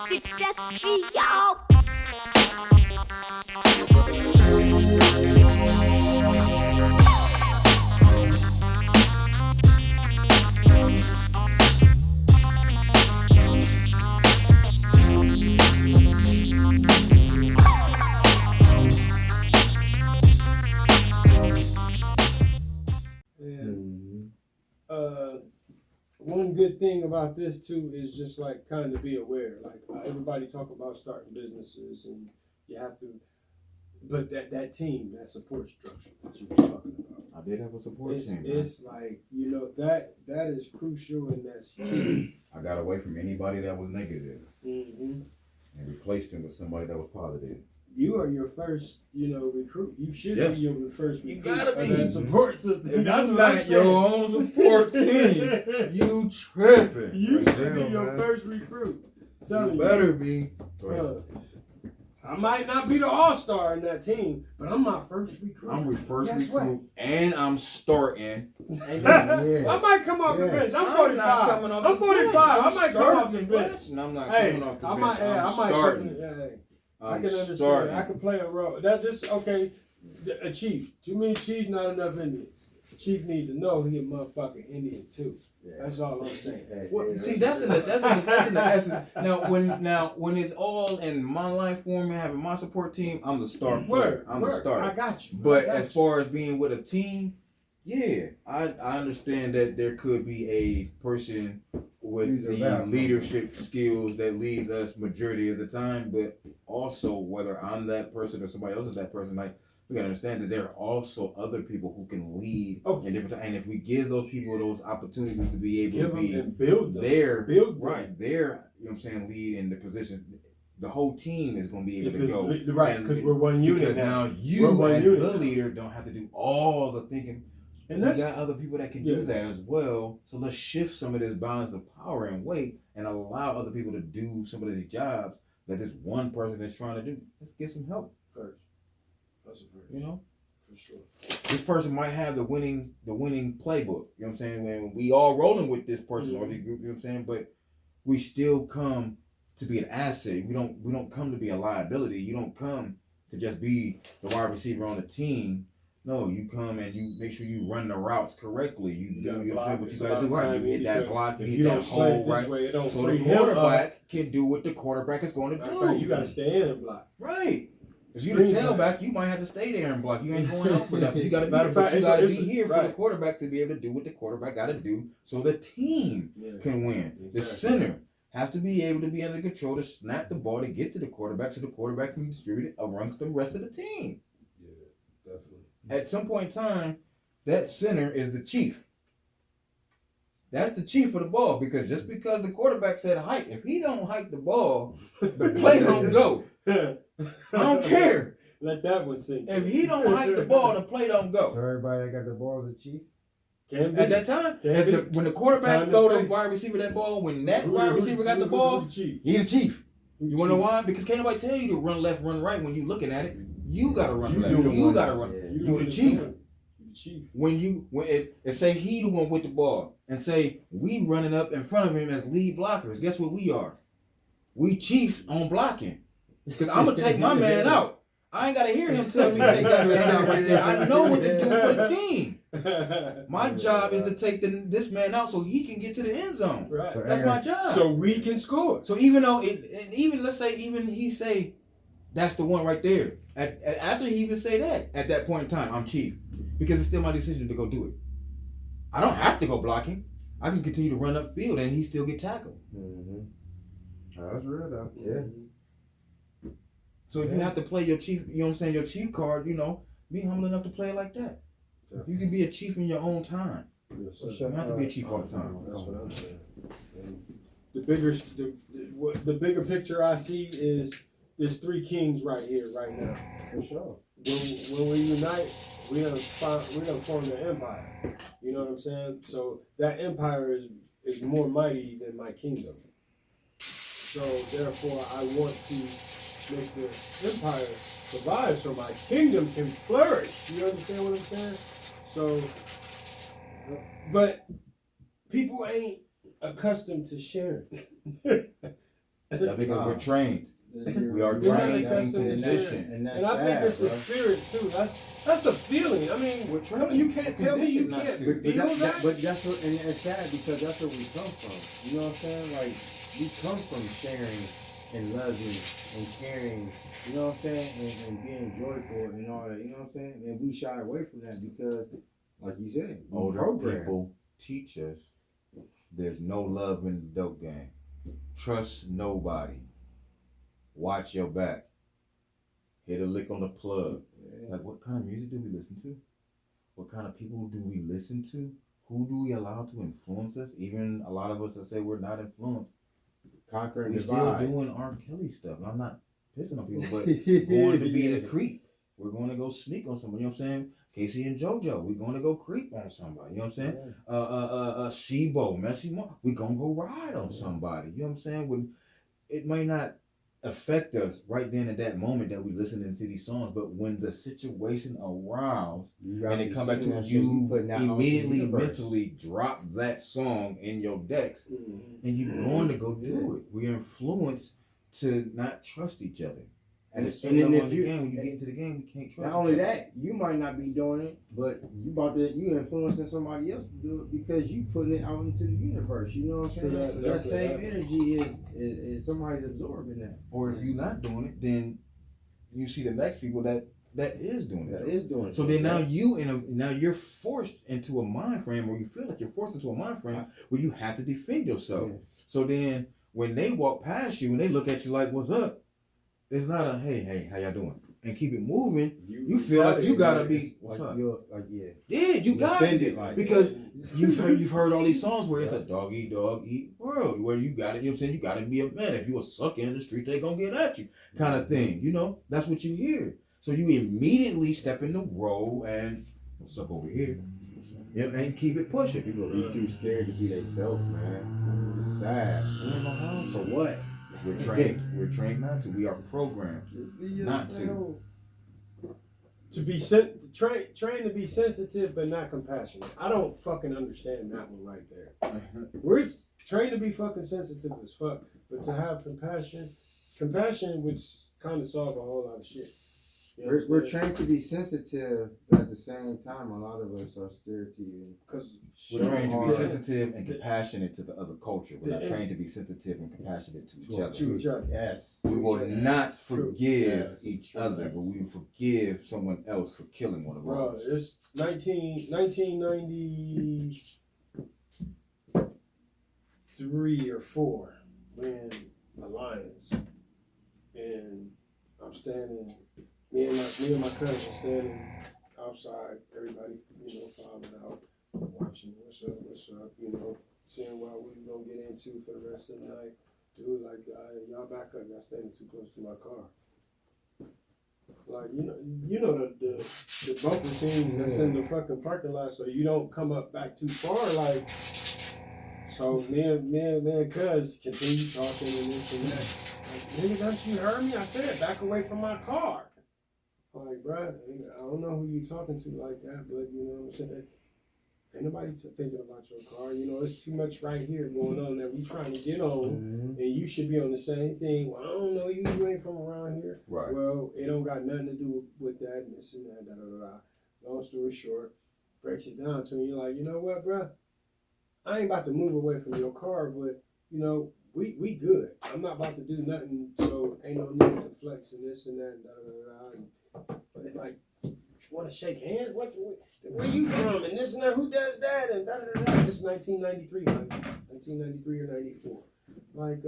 Success me, yo! One good thing about this too is just like kind of be aware. Like everybody talk about starting businesses, and you have to, but that team, that support structure that you were talking about. I did have a support team. It's like, you know, that is crucial, and that's key. I got away from anybody that was negative Mm-hmm. and replaced them with somebody that was positive. You are your first, recruit. You should Yes. be your first recruit. You gotta be. Of that support system. If That's you what I'm not saying. your own support team, you tripping. You Right should there, be your man. first recruit. I'm telling You better be. I might not be the all-star in that team, but I'm my first recruit. I'm first Guess recruit, and I'm starting. I might come off the bench. I'm 45. not coming off I'm the 45. bench. I might come off the bench. And I'm not Hey, coming off the I bench. might. Yeah, I'm I might. starting. I I'm can understand. starting. I can play a role. That just okay. A chief. To me, chief's not enough Indian. Chief need to know he a motherfucking Indian too. Yeah. That's all I'm saying. Well, see, that's in the essence. Now, when it's all in my life form and having my support team, I'm the star player. I'm the starter. I got you. But as far as being with a team, yeah, I understand that there could be a person with the leadership skills that leads us majority of the time, but also whether I'm that person or somebody else is that person, like we gotta understand that there are also other people who can lead in different. And if we give those people those opportunities to be able to be and build them. their Build them. right, their lead in the position, the whole team is going to be able to go right because we're one unit because now you as the leader don't have to do all the thinking. And we got other people that can do that as well. So let's shift some of this balance of power and weight and allow other people to do some of these jobs that this one person is trying to do. Let's get some help first. That's a first. For sure. This person might have the winning playbook. You know what I'm saying? When we all rolling with this person or the group, you know what I'm saying? But we still come to be an asset. We don't come to be a liability. You don't come to just be the wide receiver on the team. No, you come and you make sure you run the routes correctly. You do what you got to do right. You hit that block, you hit that hole right. So the quarterback can do what the quarterback is going to do. You got to stay in and block. Right. If you're the tailback, you might have to stay there and block. You ain't going out for nothing. You got to be here for the quarterback to be able to do what the quarterback got to do so the team can win. Exactly. The center has to be able to be under control to snap the ball to get to the quarterback so the quarterback can distribute it amongst the rest of the team. Yeah, definitely. At some point in time, that center is the chief. That's the chief of the ball because just because the quarterback said hike, if he don't hike the ball, the play don't go. I don't care. Let that one sink. If he don't hike the ball, the play don't go. So everybody that got the ball is a chief? Can be. At that time, when the quarterback throw the wide receiver that ball, when that wide receiver got the ball, he the chief. You wanna know why? Because can't nobody tell you to run left, run right when you looking at it. You gotta run left. You gotta run. You the chief. When say he the one with the ball and say we running up in front of him as lead blockers, guess what we are? We chief on blocking. Because I'm gonna take my man out. I ain't gotta hear him tell me to take that man out right there. I know what to do for the team. My job is to take this man out so he can get to the end zone. Right. That's my job. So we can score. So even though let's say he say that's the one right there. After he even say that, at that point in time, I'm chief. Because it's still my decision to go do it. I don't have to go blocking. I can continue to run upfield and he still get tackled. Mm-hmm. That's real though. Yeah. So if you have to play your chief, you know what I'm saying, your chief card, be humble enough to play it like that. You can be a chief in your own time. You don't have to be a chief all the time. That's what I'm saying. And the bigger picture I see is there's three kings right here, right now. For sure. When we unite, we're gonna form the empire. You know what I'm saying? So that empire is more mighty than my kingdom. So therefore, I want to make the empire survive so my kingdom can flourish. You understand what I'm saying? So, but people ain't accustomed to sharing. That's because we're trained. We are We're not trained and accustomed to conditioned. And I think it's the spirit too. That's a feeling. I mean, you can't tell me you can't feel that. But that's what, and it's sad because that's where we come from. You know what I'm saying? Like, we come from sharing and loving and caring, you know what I'm saying? And being joyful and all that, you know what I'm saying? And we shy away from that because, like you said, older people teach us there's no love in the dope game. Trust nobody. Watch your back. Hit a lick on the plug. Yeah. Like, what kind of music do we listen to? What kind of people do we listen to? Who do we allow to influence us? Even a lot of us that say we're not influenced. Conquering we're divide. Still doing R. Kelly stuff. I'm not pissing on people, but going to be the creep. We're going to go sneak on somebody. You know what I'm saying? Casey and JoJo, we're going to go creep on somebody. You know what I'm saying? Sibo, Messy Mark, we're going to go ride on somebody. You know what I'm saying? When it might not affect us right then at that moment that we listening to these songs, but when the situation aroused and it come back to you immediately mentally drop that song in your decks, and you're going to go do it. We're influenced to not trust each other. And it's when you get into the game, we can't trust. Not only that, you might not be doing it, but you influencing somebody else to do it because you putting it out into the universe. You know what I'm saying? So that same energy is somebody's absorbing that. Or if you're not doing it, then you see the next people that is doing it. That is doing it. So then now you're forced into a mind frame, or you feel like you're forced into a mind frame where you have to defend yourself. Yeah. So then when they walk past you and they look at you like, "What's up?" It's not a hey, how y'all doing? And keep it moving. You feel like you gotta be what's up? Yeah, you got it like because you've heard all these songs where it's a dog eat world where you got it. You know what I'm saying? You gotta be a man. If you a sucker in the street, they gonna get at you, kind of thing. You know, that's what you hear. So you immediately step in the role and what's up over here? Yeah, and keep it pushing. People be too scared to be themselves, man. It's sad. For what? We're trained not to. We are programmed not to. To be trained to be sensitive but not compassionate. I don't fucking understand that one right there. We're trained to be fucking sensitive as fuck, but to have compassion would kind of solve a whole lot of shit. You know we're trained to be sensitive, but at the same time, a lot of us are stereotyping. Because we're trained to be sensitive and compassionate to the other culture. We're not trained to be sensitive and compassionate to each other. Yes. We will not forgive each other, but we will forgive someone else for killing one of us. Bro, it's 1993 or 4 when the Lions, and I'm standing. Me and my cousin standing outside, everybody, filing out, watching what's up, seeing what we gonna get into for the rest of the night. Dude, like, y'all back up, y'all standing too close to my car. Like, the bumper scenes that's in the fucking parking lot, so you don't come up back too far, like. So me and cuz continue talking and this and that. Like, nigga, don't you heard me? I said, back away from my car. I'm like, bro, I don't know who you talking to like that, but you know what I'm saying? Ain't nobody thinking about your car. It's too much right here going on that we trying to get on, and you should be on the same thing. Well, I don't know you ain't from around here. Right. Well, it don't got nothing to do with that and this and that, Long story short, breaks it down to you like, you know what, bro? I ain't about to move away from your car, but, we good. I'm not about to do nothing, so ain't no need to flex and this and that, But it's like, you want to shake hands? Where you from? And this and that. Who does that? And This is 1993, like 1993 or 94. Like,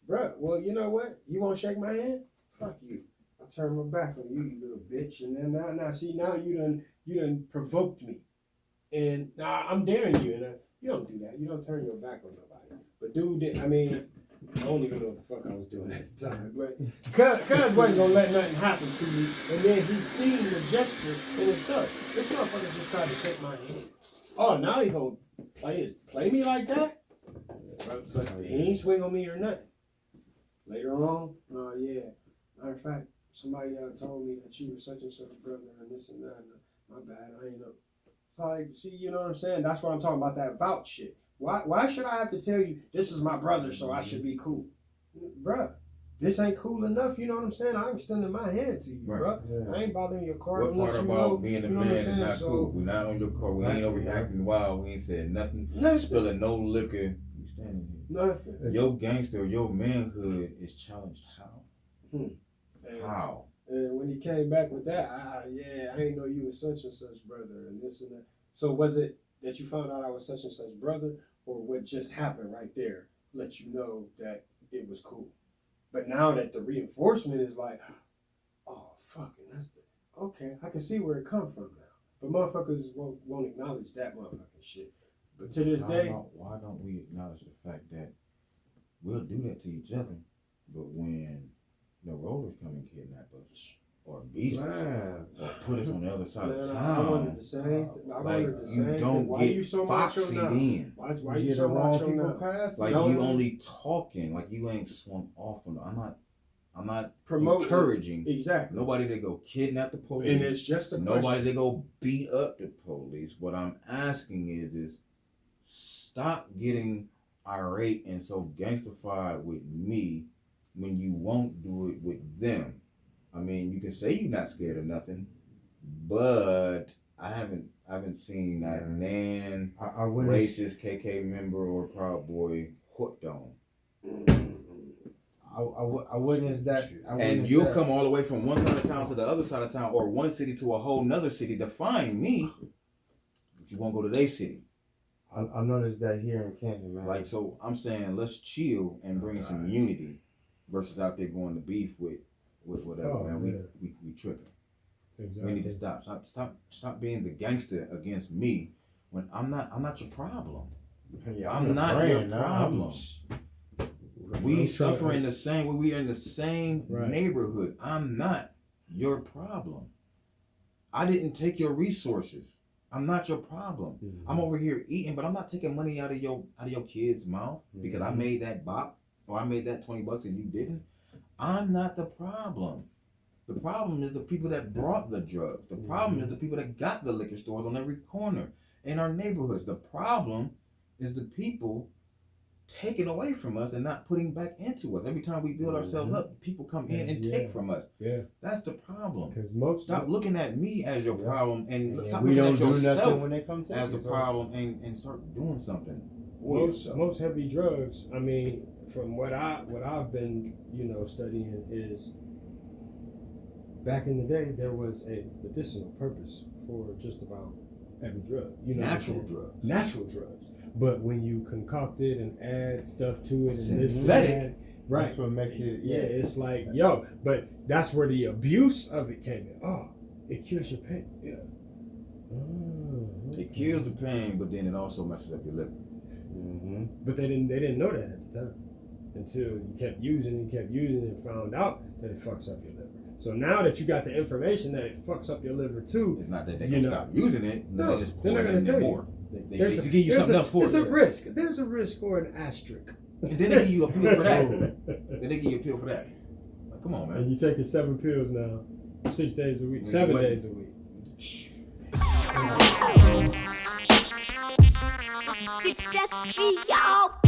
bruh. Well, you know what? You won't shake my hand? Fuck you. I turn my back on you, you little bitch. And then now you done provoked me. And now I'm daring you. And you don't do that. You don't turn your back on nobody. But dude, I don't even know what the fuck I was doing at the time, but cuz wasn't gonna let nothing happen to me, and then he seen the gesture in itself. This motherfucker just tried to shake my hand. Oh, now he gonna play me like that? But he ain't swing on me or nothing. Later on, yeah. Matter of fact, somebody told me that you were such and such brother and this and that. My bad, I ain't know. It's like, see, you know what I'm saying? That's what I'm talking about, that vouch shit. Why should I have to tell you this is my brother, so I should be cool? bruh, this ain't cool enough. You know what I'm saying? I'm extending my hand to you, Right. bruh. Yeah. I ain't bothering your car. What part about being a man is not So, cool? We're not on your car. We ain't over here acting wild. We ain't said nothing. Spilling no liquor. You standing here. Nothing. Your gangster, your manhood is challenged how? And, How? and when he came back with that, I ain't know you was such and such brother and this and that. So was it that you found out I was such and such brother, or what just happened right there let you know that it was cool? But now that the reinforcement is like, oh fucking, that's the okay, I can see where it come from now. But motherfuckers won't acknowledge that motherfucking shit. But to this day, why don't we acknowledge the fact that we'll do that to each other, but when the rollers come and kidnap us or beat us or put us on the other side of town, I wanted the same. You don't Why get you so foxy macho now? then. Why you so macho now? Like you only talking, like you ain't swung off on. I'm not Promoting, encouraging exactly nobody to go kidnap the police. And it's just a nobody question. to go beat up the police. What I'm asking is stop getting irate and so gangstified with me when you won't do it with them. I mean, you can say you're not scared of nothing, but I haven't seen that racist KK member or Proud Boy hooked on. I witnessed that. And you'll come all the way from one side of town to the other side of town, or one city to a whole nother city to find me, but you won't go to their city. I noticed that here in Canton, man. Like, so I'm saying let's chill and bring some unity versus out there going to beef with whatever, man. We tripping. Exactly. We need to stop being the gangster against me when I'm not your problem. Yeah, I'm not your problem. We suffer in the same way. We are in the same neighborhood. I'm not your problem. I didn't take your resources. I'm not your problem. Mm-hmm. I'm over here eating, but I'm not taking money out of your kid's mouth because I made that bop or I made that $20 and you didn't. I'm not the problem. The problem is the people that brought the drugs. The problem is the people that got the liquor stores on every corner in our neighborhoods. The problem is the people taking away from us and not putting back into us. Every time we build ourselves up, people come in and take from us. Yeah, that's the problem. Stop looking at me as your problem and stop looking at yourself when they come as the problem and start doing something. Most heavy drugs, I mean, from what I've been studying is back in the day there was a medicinal purpose for just about every drug. Natural drugs. But when you concoct it and add stuff to it and this synthetic, right? That's what makes it. Yeah, it's like but that's where the abuse of it came in. Oh, it cures your pain. Yeah. Oh, okay. It kills the pain, but then it also messes up your liver. Mm-hmm. But they didn't know that at the time until you kept using and found out that it fucks up your liver. So now that you got the information that it fucks up your liver too, it's not that they can stop using it. No, they just pour they're not going to tell more. They give you something else for it. There's a risk. There's a risk or an asterisk. And then they give you a pill for that. Then they give you a pill for that. Like, come on, man. And you taking 7 pills now, 6 days a week, 7 days a week. Success, y'all.